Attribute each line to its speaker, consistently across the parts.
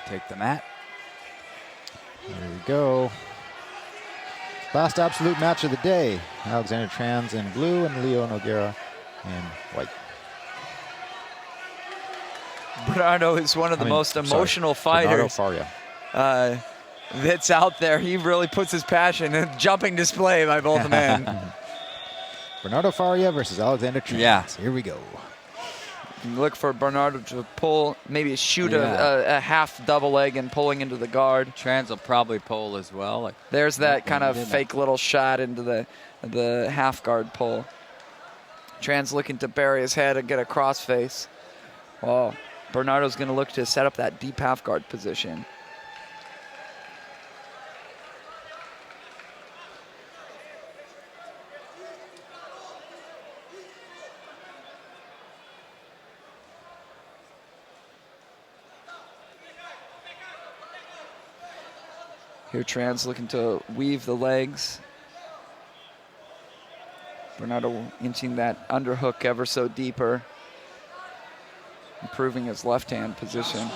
Speaker 1: take the mat.
Speaker 2: There we go. Last absolute match of the day. Alexander Trans in blue and Leo Nogueira in white.
Speaker 3: Bernardo is one of the most emotional fighters
Speaker 2: Bernardo Faria.
Speaker 3: That's out there. He really puts his passion in jumping display by both men.
Speaker 2: Bernardo Faria versus Alexander Trans.
Speaker 1: Yeah.
Speaker 2: Here we go.
Speaker 3: Look for Bernardo to pull, maybe shoot a half double leg and pulling into the guard.
Speaker 1: Trans will probably pull as well. Like,
Speaker 3: there's that kind of fake little shot into the half guard pull. Trans looking to bury his head and get a crossface. Oh, Bernardo's going to look to set up that deep half guard position. Here Trans looking to weave the legs. Bernardo inching that underhook ever so deeper. Improving his left hand position.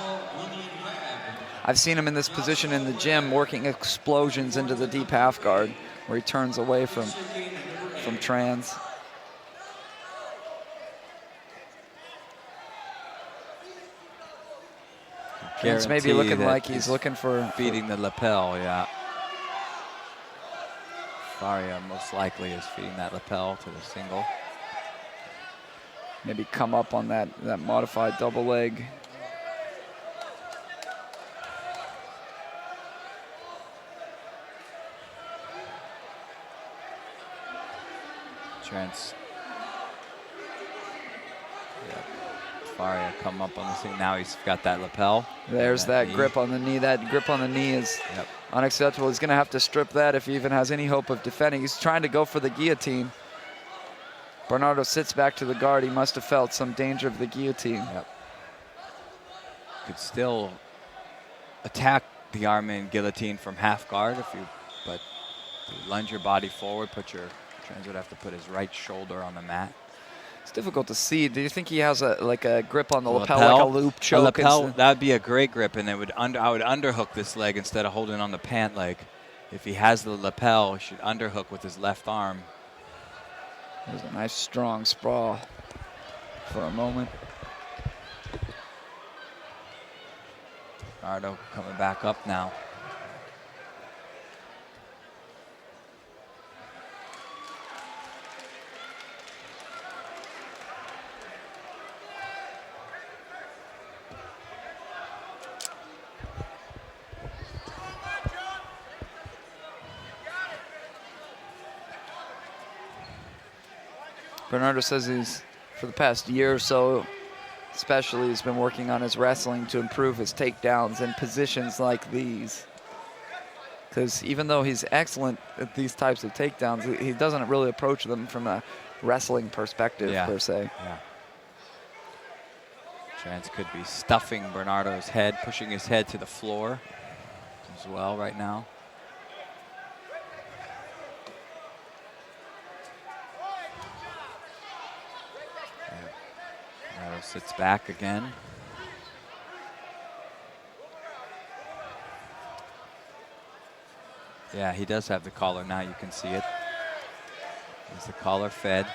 Speaker 3: I've seen him in this position in the gym working explosions into the deep half guard where he turns away from Trans. Trans maybe looking like he's looking for
Speaker 1: feeding the lapel, yeah. Faria most likely is feeding that lapel to the single.
Speaker 3: Maybe come up on that modified double leg.
Speaker 1: Trans. Yeah. Faria come up on this thing. Now he's got that lapel.
Speaker 3: There's that grip on the knee. That grip on the knee is unacceptable. He's going to have to strip that if he even has any hope of defending. He's trying to go for the guillotine. Bernardo sits back to the guard. He must have felt some danger of the guillotine.
Speaker 1: Yep. Could still attack the arm in guillotine from half guard but you lunge your body forward, Trans would have to put his right shoulder on the mat.
Speaker 3: It's difficult to see. Do you think he has a grip on the lapel, like a loop choke?
Speaker 1: That would be a great grip, and I would underhook this leg instead of holding on the pant leg. If he has the lapel, he should underhook with his left arm.
Speaker 3: There's a nice strong sprawl for a moment.
Speaker 1: Bernardo coming back up now.
Speaker 3: Bernardo says for the past year or so, especially, he's been working on his wrestling to improve his takedowns in positions like these. Because even though he's excellent at these types of takedowns, he doesn't really approach them from a wrestling perspective, per se.
Speaker 1: Yeah. Trans could be stuffing Bernardo's head, pushing his head to the floor as well right now. Bernardo sits back again. Yeah, he does have the collar now. You can see it. There's the collar fed.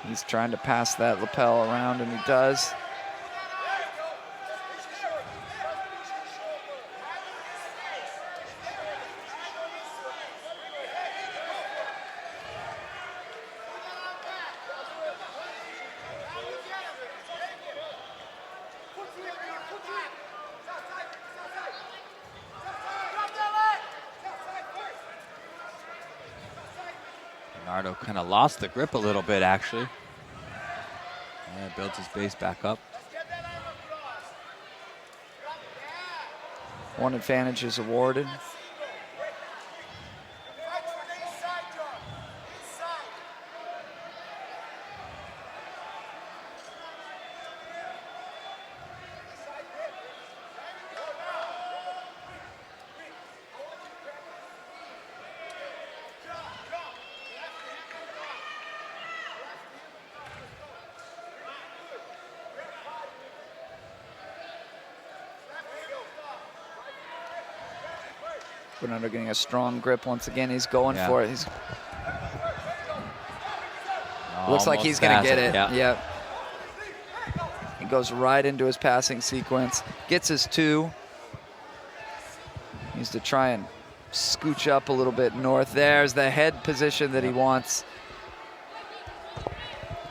Speaker 3: He's trying to pass that lapel around, and he does.
Speaker 1: Bernardo kind of lost the grip a little bit, actually. Yeah, builds his base back up.
Speaker 3: One advantage is awarded. Bernardo getting a strong grip once again. He's going for it. He's looks like he's going to get it. Yeah. He goes right into his passing sequence. Gets his 2. Needs to try and scooch up a little bit north. There's the head position that he wants.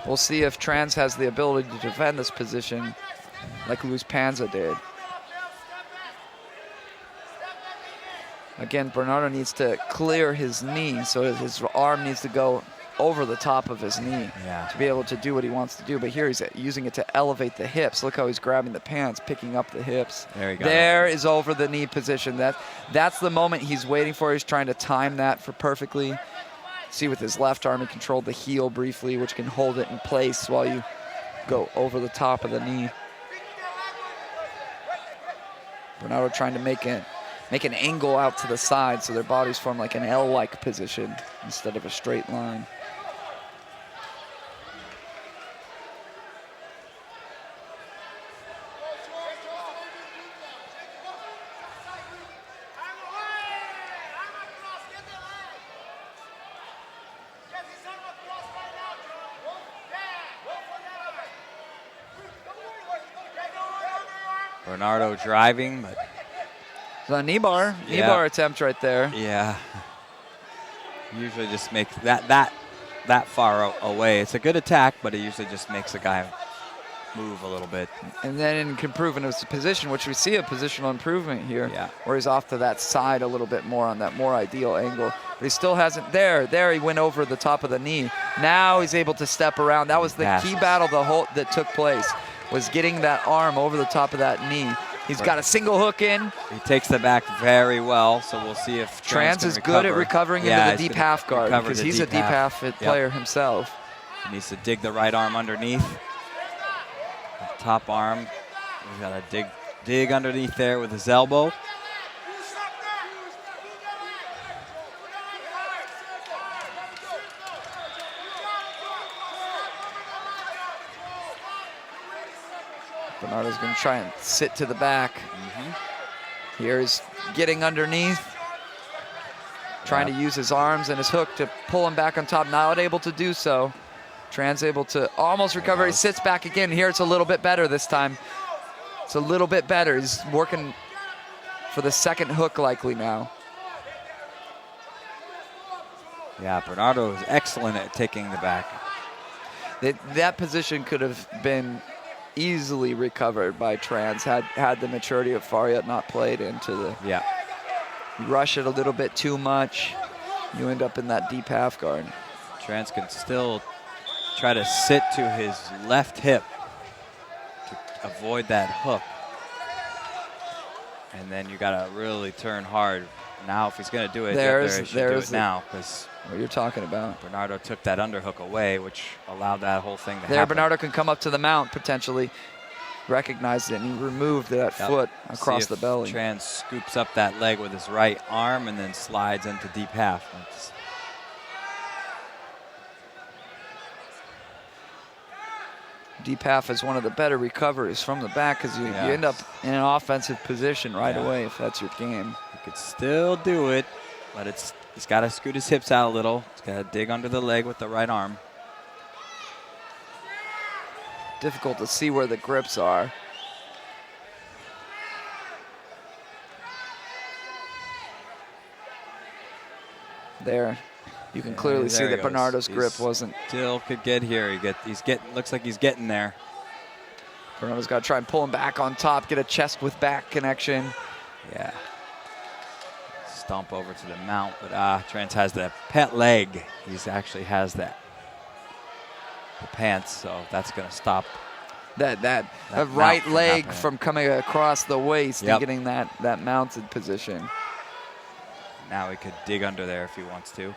Speaker 3: We'll see if Trans has the ability to defend this position like Luis Panza did. Again, Bernardo needs to clear his knee, so his arm needs to go over the top of his knee to be able to do what he wants to do. But here he's using it to elevate the hips. Look how he's grabbing the pants, picking up the hips.
Speaker 1: There you go.
Speaker 3: There is over the knee position. That's the moment he's waiting for. He's trying to time that for perfectly. See, with his left arm, he controlled the heel briefly, which can hold it in place while you go over the top of the knee. Bernardo trying to make an angle out to the side so their bodies form like an L-like position instead of a straight line.
Speaker 1: Bernardo driving, but
Speaker 3: it's a knee bar attempt right there.
Speaker 1: Yeah. Usually just makes that far away. It's a good attack, but it usually just makes the guy move a little bit.
Speaker 3: And then it can improve in his position, which we see a positional improvement here, where he's off to that side a little bit more on that more ideal angle. But he still hasn't, there he went over the top of the knee. Now he's able to step around. That was the key battle that took place, was getting that arm over the top of that knee. He's got a single hook in.
Speaker 1: He takes the back very well, so we'll see if
Speaker 3: Trans is good at recovering into the deep half guard, because he's a deep half player himself.
Speaker 1: He needs to dig the right arm underneath. Top arm, he's got to dig underneath there with his elbow.
Speaker 3: Bernardo's going to try and sit to the back. Here he's getting underneath, trying to use his arms and his hook to pull him back on top. Not able to do so. Trans able to almost recover. He sits back again. Here it's a little bit better this time. It's a little bit better. He's working for the second hook likely now.
Speaker 1: Yeah, Bernardo is excellent at taking the back.
Speaker 3: That position could have been easily recovered by Trans had the maturity of Faria not played into the...
Speaker 1: Yeah.
Speaker 3: You rush it a little bit too much, you end up in that deep half guard.
Speaker 1: Trans can still try to sit to his left hip to avoid that hook. And then you got to really turn hard. Now, if he's going to do it, he should do it now, because
Speaker 3: what you're talking about.
Speaker 1: Bernardo took that underhook away, which allowed that whole thing to happen.
Speaker 3: There, Bernardo can come up to the mount potentially, recognized it, and he removed that foot across the belly.
Speaker 1: Trans scoops up that leg with his right arm and then slides into deep half.
Speaker 3: Deep half is one of the better recoveries from the back, because you end up in an offensive position right away if that's your game.
Speaker 1: He could still do it, but he's got to scoot his hips out a little. He's got to dig under the leg with the right arm.
Speaker 3: Difficult to see where the grips are. There. You can clearly see that Bernardo's grip wasn't.
Speaker 1: Still could get here. Looks like he's getting there.
Speaker 3: Bernardo's got to try and pull him back on top, get a chest with back connection.
Speaker 1: Yeah. Stomp over to the mount, but Trans has the pet leg. He actually has the pants, so that's going to stop
Speaker 3: that right leg from coming across the waist and getting that mounted position.
Speaker 1: Now he could dig under there if he wants to.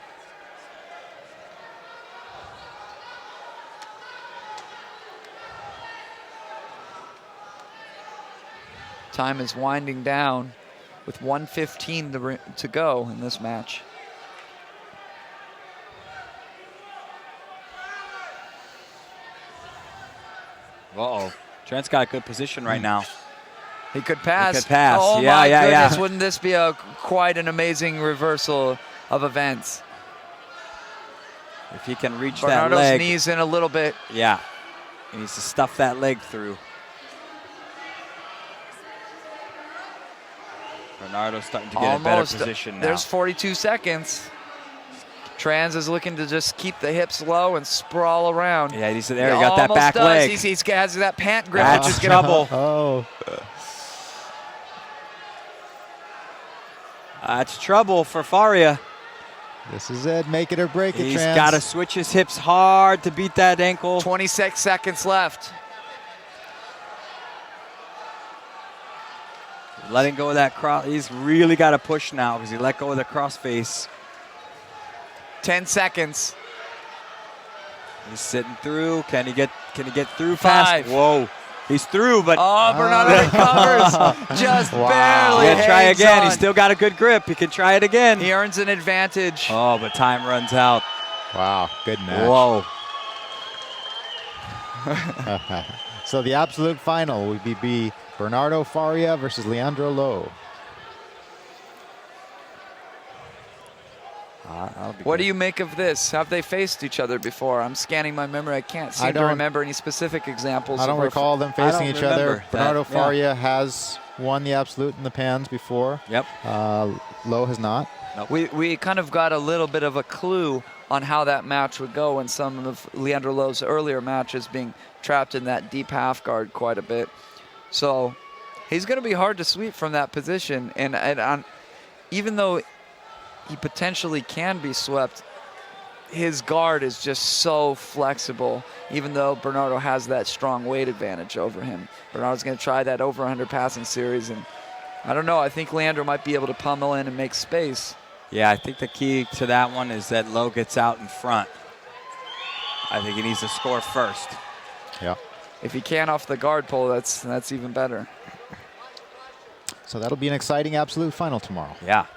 Speaker 3: Time is winding down with 1:15 to go in this match.
Speaker 1: Uh-oh. Trent's got a good position right now.
Speaker 3: He could pass.
Speaker 1: He could pass.
Speaker 3: Oh
Speaker 1: Yeah,
Speaker 3: my
Speaker 1: yeah,
Speaker 3: goodness!
Speaker 1: yeah.
Speaker 3: Wouldn't this be quite an amazing reversal of events?
Speaker 1: If he can reach
Speaker 3: Bernardo's
Speaker 1: that leg.
Speaker 3: knees in a little bit.
Speaker 1: Yeah. He needs to stuff that leg through. Bernardo's starting to get a better position now.
Speaker 3: There's 42 seconds. Trans is looking to just keep the hips low and sprawl around.
Speaker 1: Yeah, he's there. He got that back
Speaker 3: does.
Speaker 1: leg.
Speaker 3: He has that pant grip.
Speaker 1: That's
Speaker 3: which is
Speaker 1: trouble.
Speaker 2: Oh.
Speaker 1: That's trouble for Faria.
Speaker 2: This is it. Make it or break it,
Speaker 1: He's
Speaker 2: Trans.
Speaker 1: got to switch his hips hard to beat that ankle.
Speaker 3: 26 seconds left.
Speaker 1: Letting go of that cross. He's really got to push now because he let go of the cross face.
Speaker 3: 10 seconds.
Speaker 1: He's sitting through. Can he get through fast?
Speaker 3: 5.
Speaker 1: Whoa. He's through, but
Speaker 3: Bernardo recovers. Just barely.
Speaker 1: he can try
Speaker 3: hangs
Speaker 1: again.
Speaker 3: on.
Speaker 1: He's still got a good grip. He can try it again.
Speaker 3: He earns an advantage.
Speaker 1: Oh, but time runs out.
Speaker 2: Wow, good match.
Speaker 1: Whoa.
Speaker 2: So the absolute final would be Bernardo Faria versus Leandro Lo.
Speaker 3: What do you make of this? Have they faced each other before? I'm scanning my memory. I can't seem to remember any specific examples.
Speaker 2: I don't recall them facing each other. Bernardo
Speaker 1: that,
Speaker 2: Faria has won the absolute in the pans before.
Speaker 1: Yep.
Speaker 2: Lo has not.
Speaker 1: Nope.
Speaker 3: We kind of got a little bit of a clue on how that match would go in some of Leandro Lo's earlier matches, being trapped in that deep half guard quite a bit. So he's going to be hard to sweep from that position. And even though he potentially can be swept, his guard is just so flexible, even though Bernardo has that strong weight advantage over him. Bernardo's going to try that over 100 passing series, and I don't know. I think Leandro might be able to pummel in and make space.
Speaker 1: Yeah, I think the key to that one is that Lo gets out in front. I think he needs to score first.
Speaker 2: Yeah.
Speaker 3: If he can off the guard pull, that's even better.
Speaker 2: So that'll be an exciting absolute final tomorrow.
Speaker 1: Yeah.